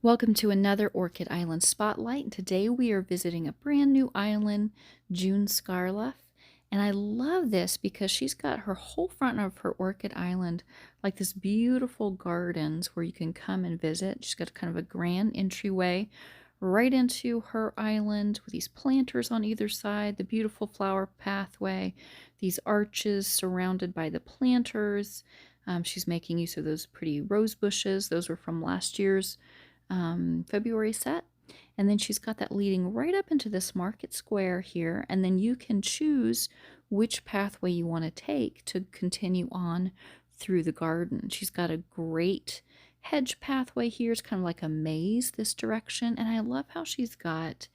Welcome to another Orchid Island Spotlight. And today we are visiting a brand new island, June Scarlef. And I love this because she's got her whole front of her Orchid Island like this beautiful gardens where you can come and visit. She's got kind of a grand entryway right into her island with these planters on either side, the beautiful flower pathway, these arches surrounded by the planters. She's making use of those pretty rose bushes. Those were from last year's February set. And then she's got that leading right up into this market square here. And then you can choose which pathway you want to take to continue on through the garden. She's got a great hedge pathway here. It's kind of like a maze this direction. And I love how she's got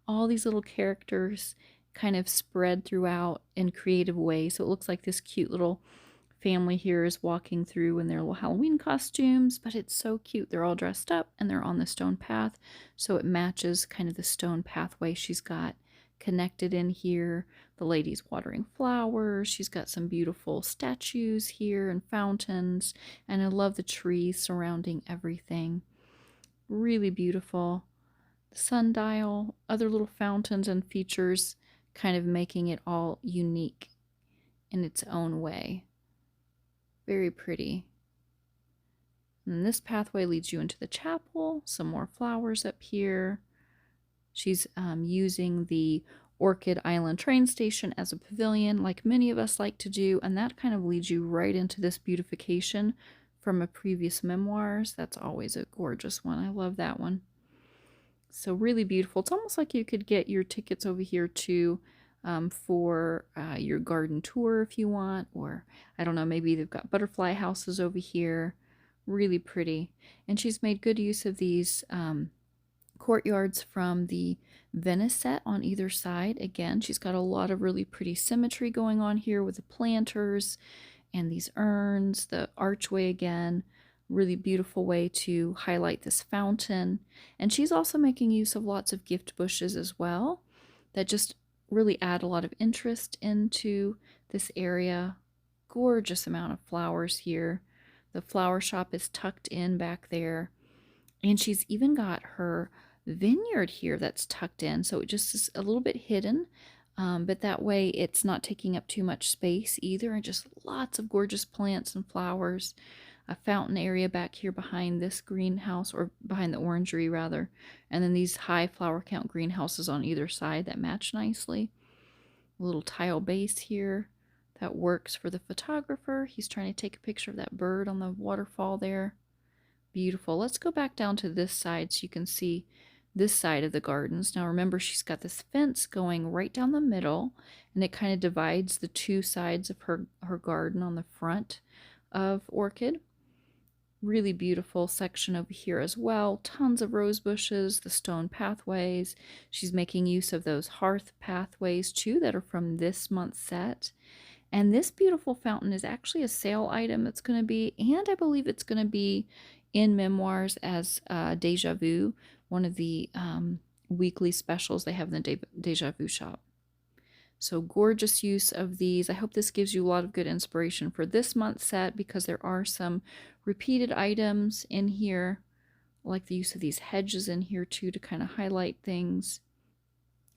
all these little characters kind of spread throughout in creative ways. So it looks like this cute little family here is walking through in their little Halloween costumes, but it's so cute. They're all dressed up and they're on the stone path, so it matches kind of the stone pathway she's got connected in here. The lady's watering flowers. She's got some beautiful statues here and fountains, and I love the trees surrounding everything. Really beautiful. The sundial, other little fountains and features, kind of making it all unique in its own way. Very pretty. And this pathway leads you into the chapel. Some more flowers up here. She's using the Orchid Island train station as a pavilion, like many of us like to do, and that kind of leads you right into this beautification from a previous memoirs. That's always a gorgeous one. I love that one. So really beautiful. It's almost like you could get your tickets over here too, for your garden tour if you want, or I don't know, maybe they've got butterfly houses over here. Really pretty. And she's made good use of these courtyards from the Venice set on either side. Again, she's got a lot of really pretty symmetry going on here with the planters and these urns, the archway again. Really beautiful way to highlight this fountain. And she's also making use of lots of gift bushes as well that just really add a lot of interest into this area. Gorgeous amount of flowers here. The flower shop is tucked in back there. And she's even got her vineyard here that's tucked in. So it just is a little bit hidden. But that way it's not taking up too much space either. And just lots of gorgeous plants and flowers. A fountain area back here behind this greenhouse, or behind the orangery rather, and then these high flower count greenhouses on either side that match nicely. A little tile base here that works for the photographer. He's trying to take a picture of that bird on the waterfall there. Beautiful. Let's go back down to this side so you can see this side of the gardens. Now remember, she's got this fence going right down the middle, and it kind of divides the two sides of her garden on the front of Orchid. Really beautiful section over here as well. Tons of rose bushes, the stone pathways. She's making use of those hearth pathways too that are from this month's set. And this beautiful fountain is actually a sale item that's going to be, and I believe it's going to be in Memoirs as Deja Vu, one of the weekly specials they have in the Deja Vu shop. So gorgeous use of these. I hope this gives you a lot of good inspiration for this month's set, because there are some repeated items in here. I like the use of these hedges in here too to kind of highlight things.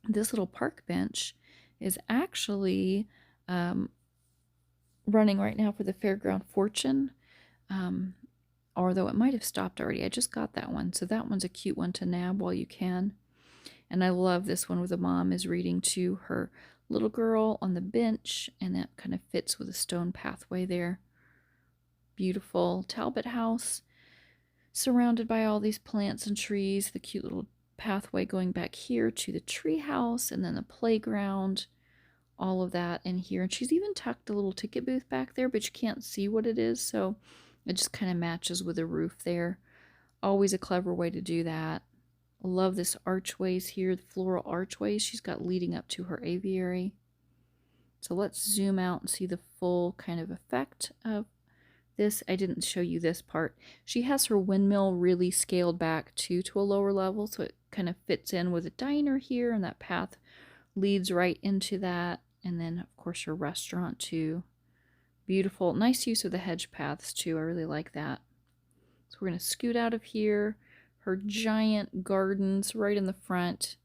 This little park bench is actually running right now for the Fairground Fortune, although it might have stopped already. I just got that one, so that one's a cute one to nab while you can. And I love this one where the mom is reading to her little girl on the bench, and that kind of fits with a stone pathway there. Beautiful Talbot house surrounded by all these plants and trees. The cute little pathway going back here to the tree house, and then the playground. All of that in here. And she's even tucked a little ticket booth back there, but you can't see what it is, so it just kind of matches with the roof there. Always a clever way to do that. I love this archways here, the floral archways she's got leading up to her aviary. So let's zoom out and see the full kind of effect of this. I didn't show you this part. She has her windmill really scaled back too to a lower level, so it kind of fits in with a diner here, and that path leads right into that. And then of course her restaurant too. Beautiful. Nice use of the hedge paths too. I really like that. So we're going to scoot out of here, her giant gardens right in the front.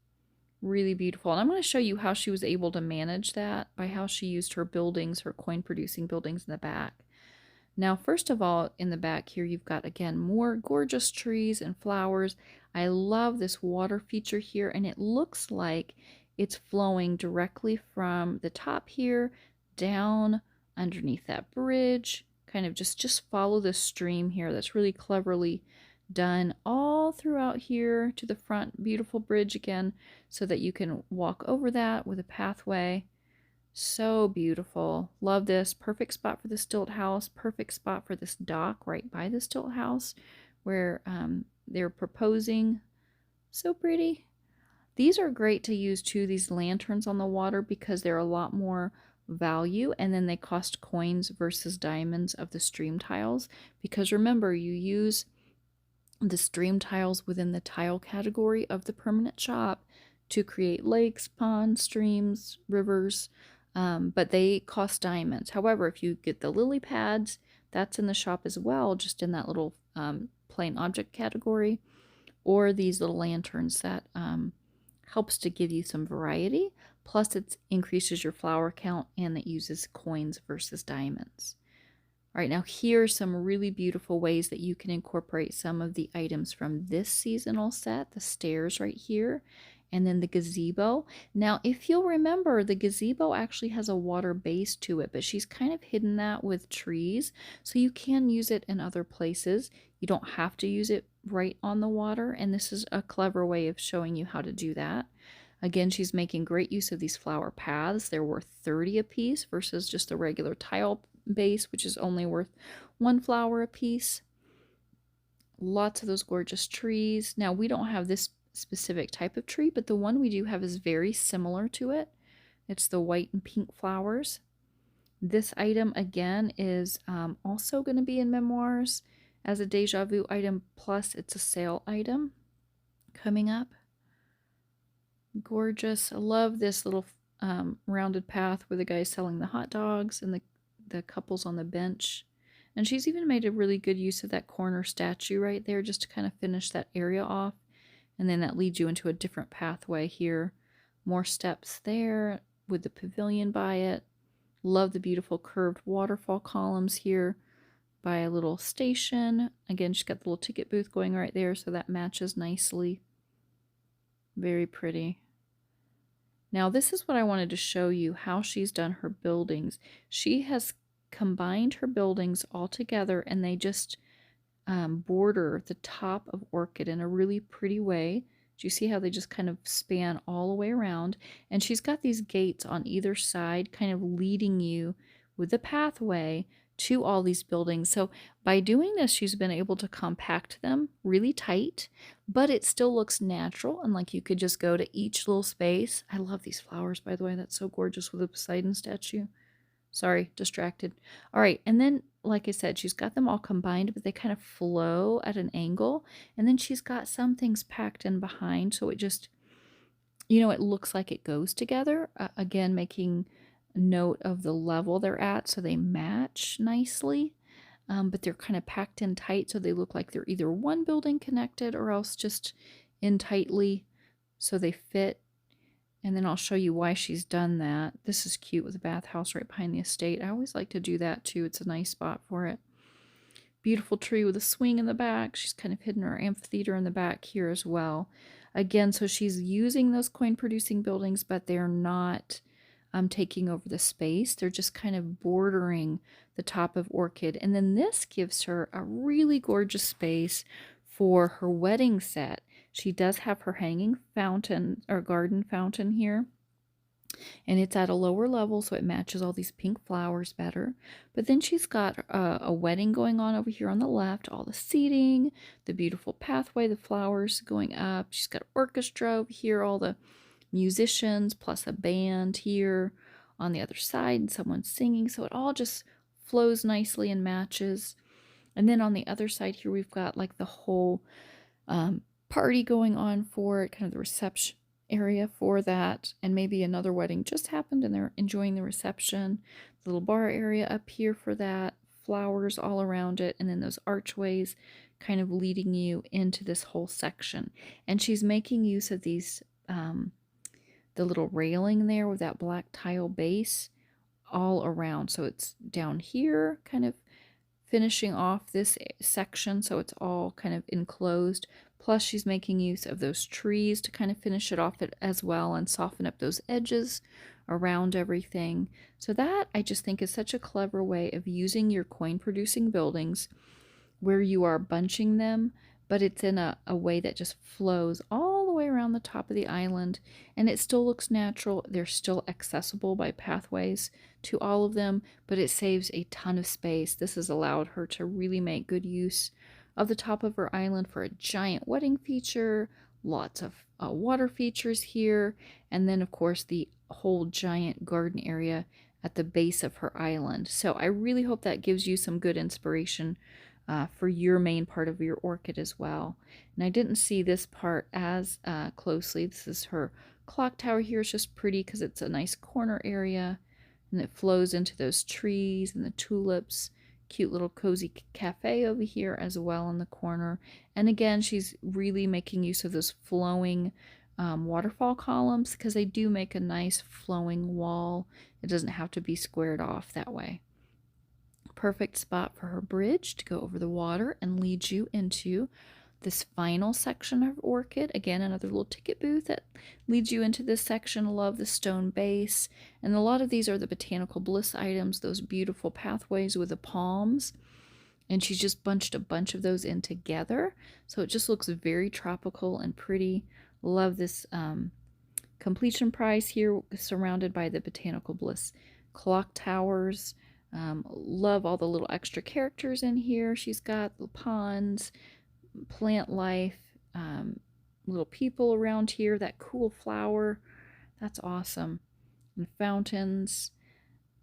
Really beautiful. And I'm going to show you how she was able to manage that by how she used her buildings, her coin producing buildings in the back. Now, first of all, in the back here, you've got, again, more gorgeous trees and flowers. I love this water feature here, and it looks like it's flowing directly from the top here down underneath that bridge. Kind of just follow the stream here. That's really cleverly done all throughout here to the front. Beautiful bridge again, so that you can walk over that with a pathway. So beautiful. Love this. Perfect spot for the stilt house. Perfect spot for this dock right by the stilt house where they're proposing. So pretty. These are great to use too, these lanterns on the water, because they're a lot more value, and then they cost coins versus diamonds of the stream tiles. Because remember, you use the stream tiles within the tile category of the permanent shop to create lakes, ponds, streams, rivers, but they cost diamonds. However, if you get the lily pads, that's in the shop as well, just in that little plain object category, or these little lanterns that helps to give you some variety. Plus, it increases your flower count, and it uses coins versus diamonds. All right, now here are some really beautiful ways that you can incorporate some of the items from this seasonal set. The stairs right here, and then the gazebo. Now, if you'll remember, the gazebo actually has a water base to it, but she's kind of hidden that with trees, so you can use it in other places. You don't have to use it right on the water, and this is a clever way of showing you how to do that. Again, she's making great use of these flower paths. They're worth 30 a piece versus just the regular tile base, which is only worth 1 flower a piece. Lots of those gorgeous trees. Now, we don't have this specific type of tree, but the one we do have is very similar to it. It's the white and pink flowers. This item, again, is also going to be in Memoirs as a Deja Vu item, plus it's a sale item coming up. Gorgeous. I love this little rounded path where the guy's selling the hot dogs and the couples on the bench. And she's even made a really good use of that corner statue right there just to kind of finish that area off. And then that leads you into a different pathway here. More steps there with the pavilion by it. Love the beautiful curved waterfall columns here by a little station. Again, she's got the little ticket booth going right there, so that matches nicely. Very pretty. Now, this is what I wanted to show you, how she's done her buildings. She has combined her buildings all together, and they just border the top of Orchid in a really pretty way. Do you see how they just kind of span all the way around? And she's got these gates on either side kind of leading you with the pathway to all these buildings. So by doing this, she's been able to compact them really tight, but it still looks natural and like you could just go to each little space. I love these flowers, by the way. That's so gorgeous with the Poseidon statue. Sorry, distracted. All right, and then, like I said, she's got them all combined, but they kind of flow at an angle. And then she's got some things packed in behind, so it just, it looks like it goes together. Again, making note of the level they're at so they match nicely. But they're kind of packed in tight, so they look like they're either one building connected or else just in tightly so they fit. And then I'll show you why she's done that. This is cute with the bathhouse right behind the estate. I always like to do that too. It's a nice spot for it. Beautiful tree with a swing in the back. She's kind of hidden her amphitheater in the back here as well. Again, so she's using those coin producing buildings, but they're not taking over the space. They're just kind of bordering the top of Orchid. And then this gives her a really gorgeous space for her wedding set. She does have her hanging fountain or garden fountain here, and it's at a lower level, so it matches all these pink flowers better. But then she's got a wedding going on over here on the left, all the seating, the beautiful pathway, the flowers going up. She's got orchestra over here, all the musicians, plus a band here on the other side, and someone singing, so it all just flows nicely and matches. And then on the other side here, we've got like the whole party going on for it, kind of the reception area for that, and maybe another wedding just happened and they're enjoying the reception. The little bar area up here for that, flowers all around it, and then those archways kind of leading you into this whole section. And she's making use of these, the little railing there with that black tile base all around. So it's down here, kind of finishing off this section, so it's all kind of enclosed. Plus she's making use of those trees to kind of finish it off as well and soften up those edges around everything. So that, I just think, is such a clever way of using your coin producing buildings where you are bunching them, but it's in a way that just flows all the way around the top of the island, and it still looks natural. They're still accessible by pathways to all of them, but it saves a ton of space. This has allowed her to really make good use of the top of her island for a giant wedding feature, lots of water features here, and then of course the whole giant garden area at the base of her island. So I really hope that gives you some good inspiration for your main part of your orchid as well. And I didn't see this part as closely. This is her clock tower here. It's just pretty because it's a nice corner area, and it flows into those trees and the tulips. Cute little cozy cafe over here as well in the corner. And again, she's really making use of those flowing waterfall columns because they do make a nice flowing wall. It doesn't have to be squared off that way. Perfect spot for her bridge to go over the water and lead you into this final section of Orchid. Again, another little ticket booth that leads you into this section. Love the stone base. And a lot of these are the botanical bliss items, those beautiful pathways with the palms. And she's just bunched a bunch of those in together. So it just looks very tropical and pretty. Love this completion prize here, surrounded by the botanical bliss clock towers. Love all the little extra characters in here. She's got the ponds, plant life, little people around here, that cool flower. That's awesome. And fountains,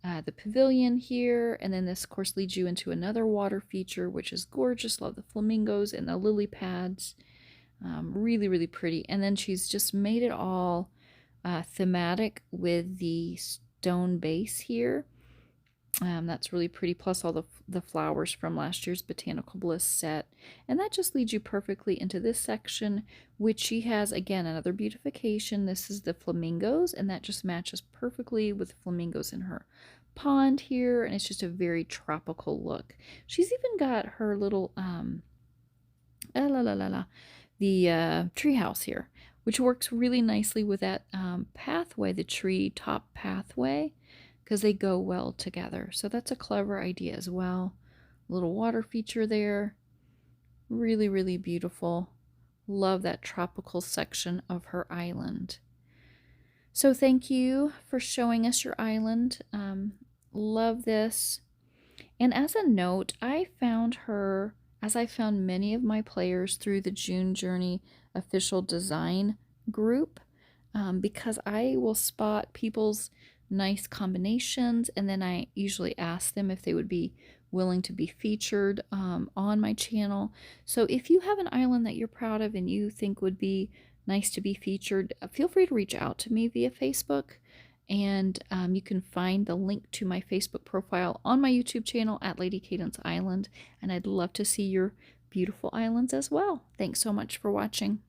the pavilion here, and then this, of course, leads you into another water feature, which is gorgeous. Love the flamingos and the lily pads. Really, really pretty. And then she's just made it all thematic with the stone base here. That's really pretty, plus all the flowers from last year's Botanical Bliss set. And that just leads you perfectly into this section, which she has, again, another beautification. This is the flamingos, and that just matches perfectly with the flamingos in her pond here, and it's just a very tropical look. She's even got her little, the tree house here, which works really nicely with that pathway, the tree top pathway, because they go well together. So that's a clever idea as well. A little water feature there. Really, really beautiful. Love that tropical section of her island. So thank you for showing us your island. Love this. And as a note, I found her, as I found many of my players, through the June Journey official design group, because I will spot people's nice combinations, and then I usually ask them if they would be willing to be featured on my channel. So if you have an island that you're proud of and you think would be nice to be featured, feel free to reach out to me via Facebook, and you can find the link to my Facebook profile on my YouTube channel at Lady Cadence Island, and I'd love to see your beautiful islands as well. Thanks so much for watching.